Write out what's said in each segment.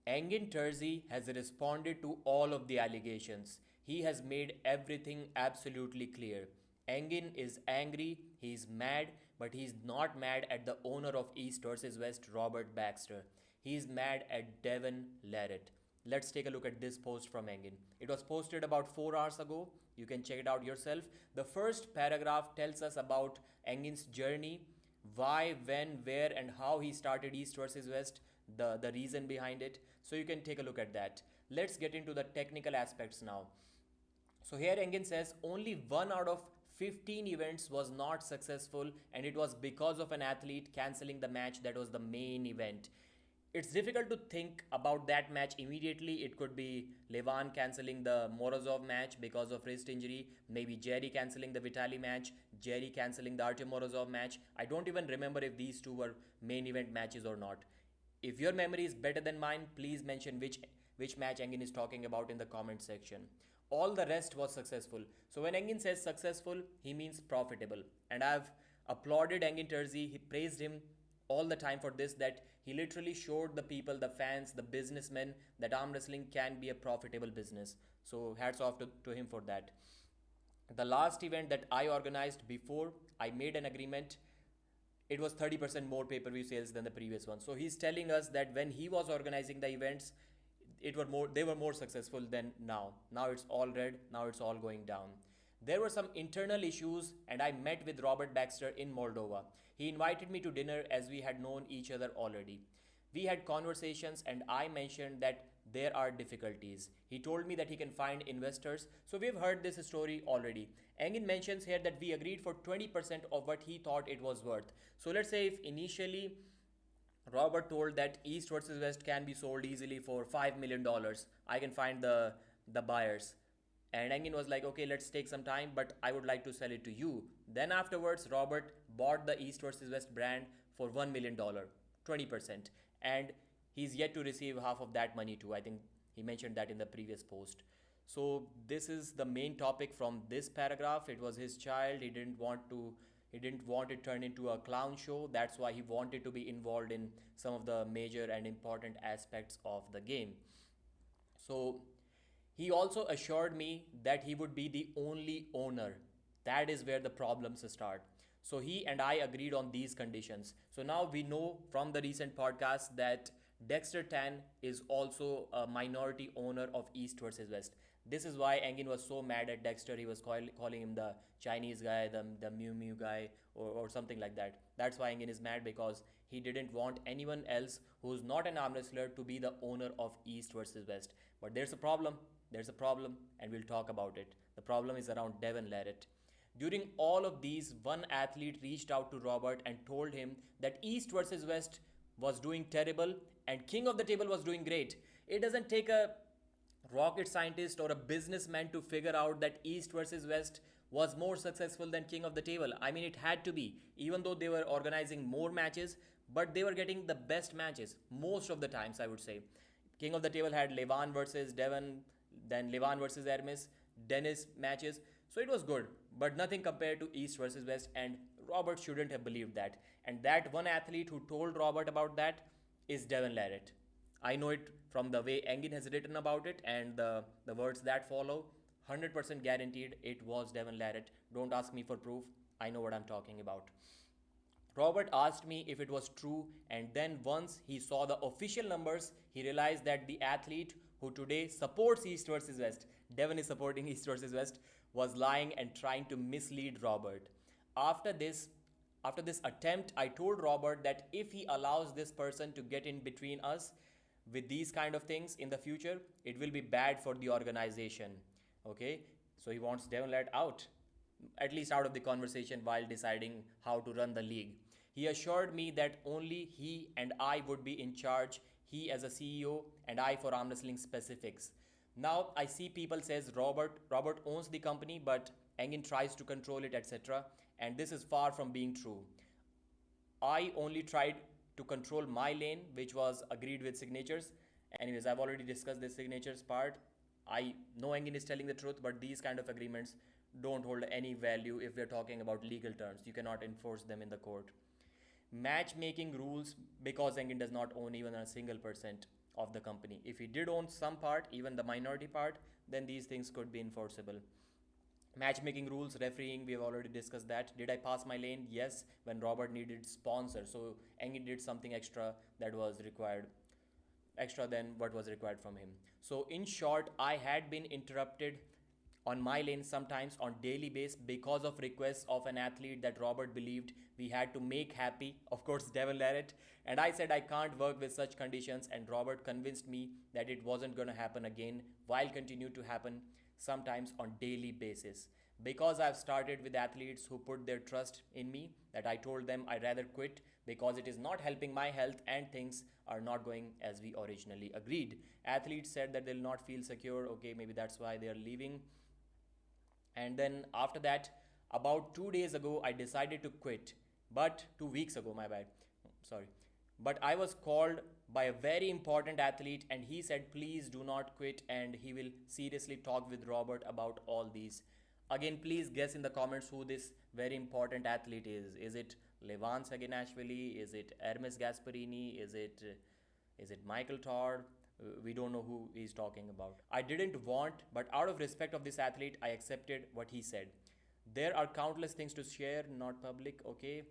Engin Terzi has responded to all of the allegations. He has made everything absolutely clear. Engin is angry, he's mad, but he's not mad at the owner of East versus West, Robert Baxter. He's mad at Devon Larratt. Let's take a look at this post from Engin. It was posted about 4 hours ago. You can check it out yourself. The first paragraph tells us about Engin's journey, why, when, where, and how he started East versus West, the reason behind it. So you can take a look at that. Let's get into the technical aspects now. So here Engin says only one out of 15 events was not successful, and it was because of an athlete cancelling the match that was the main event. It's difficult to think about that match immediately. It could be Levan cancelling the Morozov match because of wrist injury, maybe Jerry cancelling the Vitali match, Jerry cancelling the Artem Morozov match. I don't even remember if these two were main event matches or not. If your memory is better than mine, please mention which match Engin is talking about in the comment section. All the rest was successful. So when Engin says successful, he means profitable. And I've applauded Engin Terzi. He praised him all the time for this, that he literally showed the people, the fans, the businessmen, that arm wrestling can be a profitable business. So hats off to him for that. The last event that I organized before I made an agreement, it was 30% more pay-per-view sales than the previous one. So he's telling us that when he was organizing the events, they were more successful than now. Now it's all red, now it's all going down. There were some internal issues, and I met with Robert Baxter in Moldova. He invited me to dinner as we had known each other already. We had conversations, and I mentioned that there are difficulties. He told me that he can find investors. So we've heard this story already. Engin mentions here that we agreed for 20% of what he thought it was worth. So let's say if initially Robert told that East versus West can be sold easily for $5 million, I can find the buyers. And Engin was like, okay, let's take some time, but I would like to sell it to you. Then afterwards, Robert bought the East versus West brand for $1 million, 20%. And he's yet to receive half of that money too. I think he mentioned that in the previous post. So this is the main topic from this paragraph. It was his child. He didn't want it turned into a clown show. That's why he wanted to be involved in some of the major and important aspects of the game. So he also assured me that he would be the only owner. That is where the problems start. So he and I agreed on these conditions. So now we know from the recent podcast that Dexter Tan is also a minority owner of East versus West. This is why Engin was so mad at Dexter. He was calling him the Chinese guy, the Mew Mew guy, or something like that. That's why Engin is mad, because he didn't want anyone else who's not an arm wrestler to be the owner of East versus West. But there's a problem. There's a problem, and we'll talk about it. The problem is around Devon Larratt. During all of these, one athlete reached out to Robert and told him that East versus West was doing terrible and King of the Table was doing great. It doesn't take a rocket scientist or a businessman to figure out that East versus West was more successful than King of the Table. I mean, it had to be, even though they were organizing more matches, but they were getting the best matches most of the times, I would say. King of the Table had Levan versus Devon, then Levan versus Hermes, Dennis matches. So it was good, but nothing compared to East versus West, and Robert shouldn't have believed that. And that one athlete who told Robert about that is Devon Larratt. I know it from the way Engin has written about it and the words that follow. 100% guaranteed it was Devon Larratt. Don't ask me for proof. I know what I'm talking about. Robert asked me if it was true, and then once he saw the official numbers, he realized that the athlete who today supports East versus West, Devon is supporting East versus West, was lying and trying to mislead Robert. After this, after this attempt, I told Robert that if he allows this person to get in between us with these kind of things in the future, it will be bad for the organization. Okay, so he wants Devon Larratt out, at least out of the conversation while deciding how to run the league. He assured me that only he and I would be in charge, he as a CEO and I for arm wrestling specifics. Now I see people says Robert owns the company, but Engin tries to control it, etc. And this is far from being true. I only tried to control my lane, which was agreed with signatures. Anyways, I've already discussed this signatures part. I know Engin is telling the truth, but these kind of agreements don't hold any value if we're talking about legal terms. You cannot enforce them in the court. Matchmaking rules, because Engin does not own even a single percent. of the company. If he did own some part, even the minority part, then these things could be enforceable. Matchmaking rules, refereeing, we have already discussed that. Did I pass my lane? Yes, when Robert needed sponsor. So Engin did something extra that was required, extra than what was required from him. So in short, I had been interrupted on my lane sometimes on daily basis because of requests of an athlete that Robert believed we had to make happy, of course Devon Larratt, and I said I can't work with such conditions, and Robert convinced me that it wasn't going to happen again while continue to happen sometimes on daily basis. Because I've started with athletes who put their trust in me, that I told them I rather quit because it is not helping my health and things are not going as we originally agreed. Athletes said that they'll not feel secure. Okay, maybe that's why they are leaving. And then after that, about 2 days ago, I decided to quit. But 2 weeks ago, my bad. Sorry. But I was called by a very important athlete and he said, please do not quit, and he will seriously talk with Robert about all these. Again, please guess in the comments who this very important athlete is. Is it Levan Saginashvili? Is it Hermes Gasparini? Is it Michael Todd? We don't know who he's talking about. I didn't want, but out of respect of this athlete, I accepted what he said. There are countless things to share, not public, okay?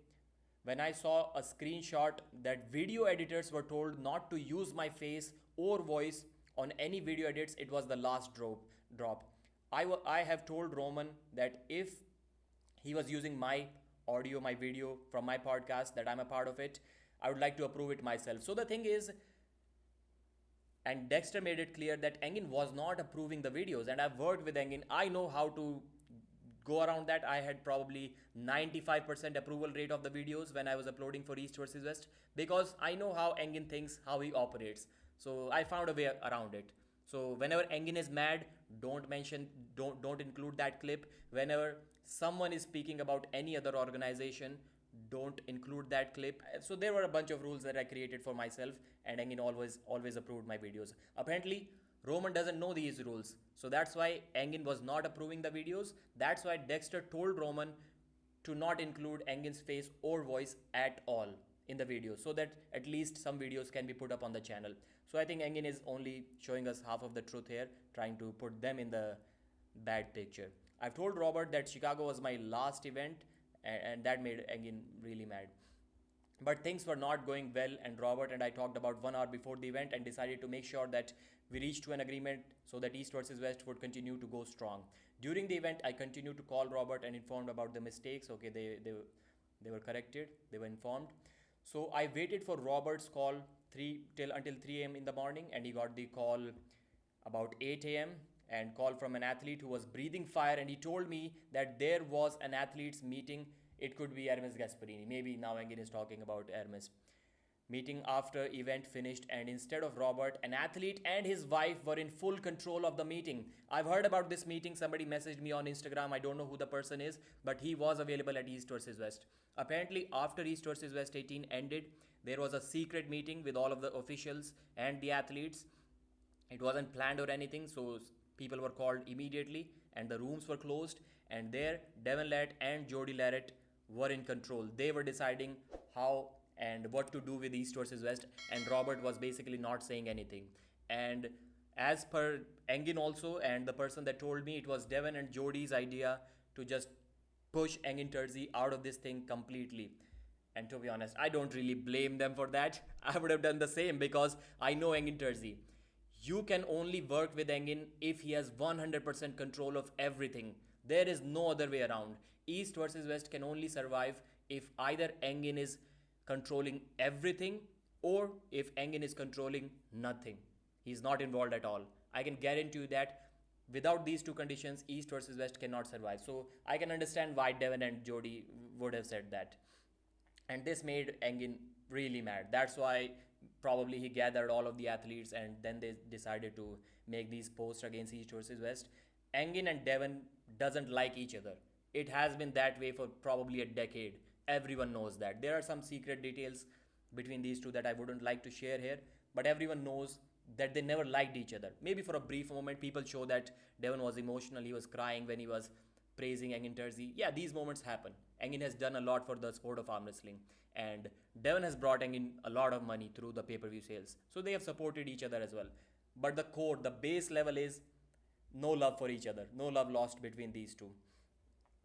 When I saw a screenshot that video editors were told not to use my face or voice on any video edits, it was the last drop. I have told Roman that if he was using my audio, my video from my podcast, that I'm a part of it, I would like to approve it myself. So the thing is, and Dexter made it clear that Engin was not approving the videos, and I've worked with Engin. I know how to go around that. I had probably 95% approval rate of the videos when I was uploading for East versus West, because I know how Engin thinks, how he operates. So I found a way around it. So whenever Engin is mad, don't include that clip. Whenever someone is speaking about any other organization, don't include that clip. So there were a bunch of rules that I created for myself, and Engin always approved my videos. Apparently, Roman doesn't know these rules. So that's why Engin was not approving the videos. That's why Dexter told Roman to not include Engin's face or voice at all in the video, so that at least some videos can be put up on the channel. So I think Engin is only showing us half of the truth here, trying to put them in the bad picture. I've told Robert that Chicago was my last event, and that made Engin really mad. But things were not going well, and Robert and I talked about 1 hour before the event and decided to make sure that we reached to an agreement so that East versus West would continue to go strong. During the event, I continued to call Robert and informed about the mistakes. Okay, they were corrected, they were informed. So I waited for Robert's call until 3 a.m. in the morning, and he got the call about 8 a.m. and call from an athlete who was breathing fire, and he told me that there was an athletes meeting. It could be Hermes Gasparini. Maybe now Engin is talking about Hermes. Meeting after event finished, and instead of Robert, an athlete and his wife were in full control of the meeting. I've heard about this meeting. Somebody messaged me on Instagram. I don't know who the person is, but he was available at East versus West. Apparently, after East versus West 18 ended, there was a secret meeting with all of the officials and the athletes. It wasn't planned or anything, so people were called immediately and the rooms were closed, and there Devon Larratt and Jody Larratt were in control. They were deciding how and what to do with East versus West, and Robert was basically not saying anything. And as per Engin also, and the person that told me, it was Devon and Jody's idea to just push Engin Terzi out of this thing completely. And to be honest, I don't really blame them for that. I would have done the same, because I know Engin Terzi. You can only work with Engin if he has 100% control of everything. There is no other way around. East versus West can only survive if either Engin is controlling everything, or if Engin is controlling nothing. He's not involved at all. I can guarantee you that without these two conditions, East versus West cannot survive. So I can understand why Devon and Jody would have said that. And this made Engin really mad. That's why probably he gathered all of the athletes, and then they decided to make these posts against East versus West. Engin and Devon doesn't like each other. It has been that way for probably a decade. Everyone knows that. There are some secret details between these two that I wouldn't like to share here, but everyone knows that they never liked each other. Maybe for a brief moment, people show that Devon was emotional, he was crying when he was praising Engin Terzi. Yeah, these moments happen. Engin has done a lot for the sport of arm wrestling, and Devon has brought Engin a lot of money through the pay-per-view sales. So they have supported each other as well. But the core, the base level is no love for each other, no love lost between these two.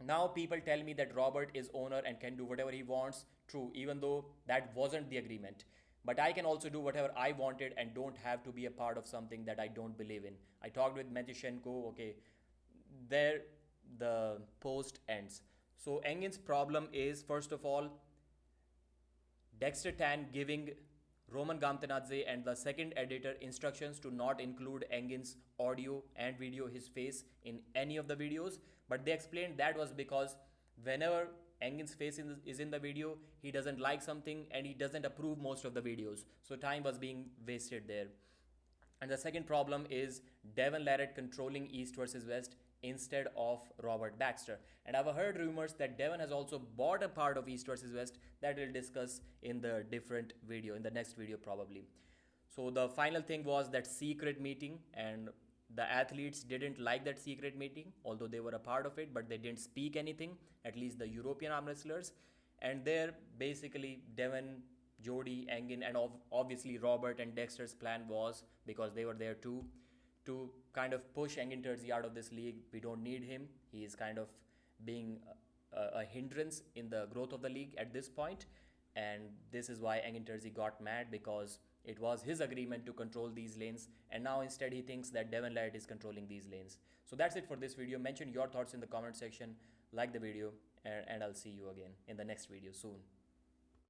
Now people tell me that Robert is owner and can do whatever he wants. True, even though that wasn't the agreement. But I can also do whatever I wanted and don't have to be a part of something that I don't believe in. I talked with Matishenko, okay, there the post ends. So Engin's problem is, first of all, Dexter Tan giving Roman Gamtanadze and the second editor instructions to not include Engin's audio and video, his face, in any of the videos. But they explained that was because whenever Engin's face is in the video, he doesn't like something and he doesn't approve most of the videos. So time was being wasted there. And the second problem is Devon Larratt controlling East versus West instead of Robert Baxter. And I've heard rumors that Devon has also bought a part of East versus West that we'll discuss in the different video, in the next video probably. So the final thing was that secret meeting, and the athletes didn't like that secret meeting, although they were a part of it, but they didn't speak anything, at least the European arm wrestlers. And there basically Devon, Jody, Engin, and obviously Robert and Dexter's plan was, because they were there too, to kind of push Engin Terzi out of this league. We don't need him. He is kind of being a hindrance in the growth of the league at this point. And this is why Engin Terzi got mad, because it was his agreement to control these lanes. And now instead he thinks that Devon Larratt is controlling these lanes. So that's it for this video. Mention your thoughts in the comment section. Like the video, and I'll see you again in the next video soon.